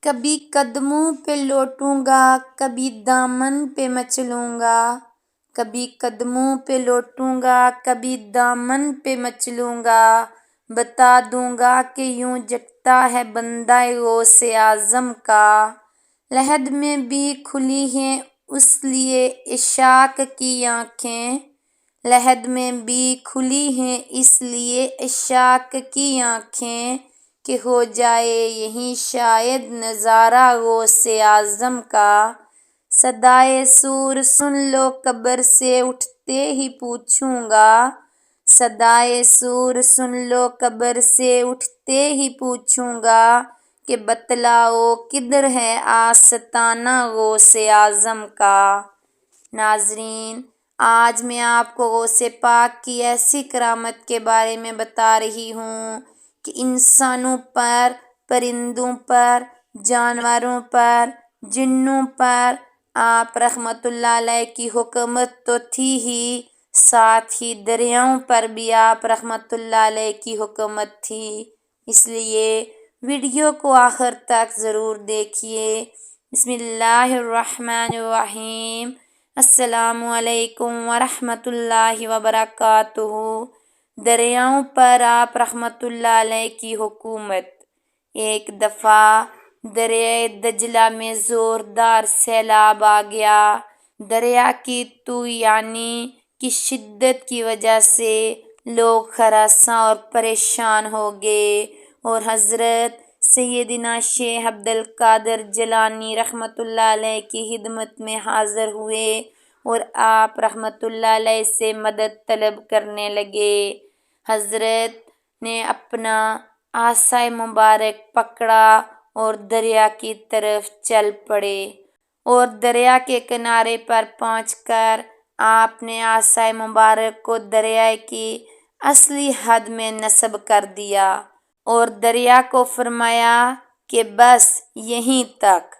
کبھی قدموں پہ لوٹوں گا، کبھی دامن پہ مچلوں گا، کبھی قدموں پہ لوٹوں گا، کبھی دامن پہ مچلوں گا، بتا دوں گا کہ یوں جگتا ہے بندہ غوث اعظم کا۔ لحد میں بھی کھلی ہیں اس لیے عشاق کی آنکھیں، لحد میں بھی کھلی ہیں اس لیے عشاق کی آنکھیں، کہ ہو جائے یہیں شاید نظارہ غوث اعظم کا۔ صدائے صور سن لو قبر سے اٹھتے ہی پوچھوں گا، صدائے صور سن لو قبر سے اٹھتے ہی پوچھوں گا، کہ بتلاؤ کدھر ہے آستانہ غوث اعظم کا۔ ناظرین، آج میں آپ کو غوث پاک کی ایسی کرامت کے بارے میں بتا رہی ہوں کہ انسانوں پر، پرندوں پر، جانوروں پر، جنوں پر آپ رحمت اللہ علیہ کی حکومت تو تھی ہی، ساتھ ہی دریاؤں پر بھی آپ رحمت اللہ علیہ کی حکومت تھی۔ اس لیے ویڈیو کو آخر تک ضرور دیکھیے۔ بسم اللہ الرحمن الرحیم۔ السلام علیکم ورحمۃ اللہ وبرکاتہ۔ دریاؤں پر آپ رحمت اللہ علیہ کی حکومت۔ ایک دفعہ دریائے دجلہ میں زوردار سیلاب آ گیا۔ دریا کی طوفانی کی شدت کی وجہ سے لوگ ہراساں اور پریشان ہو گئے، اور حضرت سیدنا شیخ عبد القادر جیلانی رحمت اللہ علیہ کی خدمت میں حاضر ہوئے اور آپ رحمت اللہ علیہ سے مدد طلب کرنے لگے۔ حضرت نے اپنا عصا مبارک پکڑا اور دریا کی طرف چل پڑے، اور دریا کے کنارے پر پہنچ کر آپ نے عصا مبارک کو دریا کی اصلی حد میں نصب کر دیا، اور دریا کو فرمایا کہ بس یہیں تک۔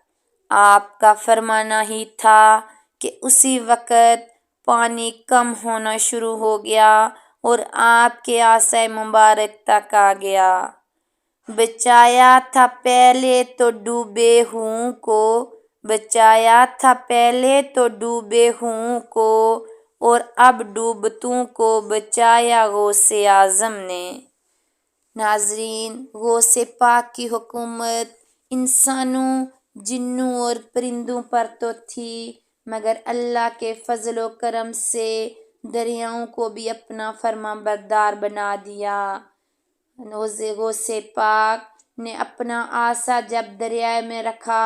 آپ کا فرمانا ہی تھا کہ اسی وقت پانی کم ہونا شروع ہو گیا اور آپ کے عصا مبارک تک آ گیا۔ بچایا تھا پہلے تو ڈوبے ہوں کو، بچایا تھا پہلے تو ڈوبے ہوں کو، اور اب ڈوبتوں کو بچایا غوث اعظم نے۔ ناظرین، غوث پاک کی حکومت انسانوں، جنوں اور پرندوں پر تو تھی، مگر اللہ کے فضل و کرم سے دریاؤں کو بھی اپنا فرما بردار بنا دیا۔ غوث پاک نے اپنا عصا جب دریا میں رکھا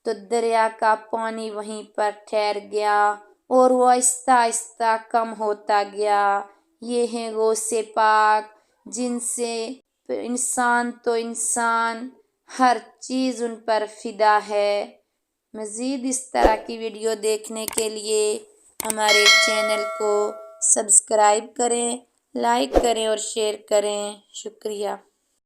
تو دریا کا پانی وہیں پر ٹھہر گیا اور وہ آہستہ آہستہ کم ہوتا گیا۔ یہ ہیں غوث پاک، جن سے انسان تو انسان، ہر چیز ان پر فدا ہے۔ مزید اس طرح کی ویڈیو دیکھنے کے لیے ہمارے چینل کو سبسکرائب کریں، لائک کریں اور شیئر کریں۔ شکریہ۔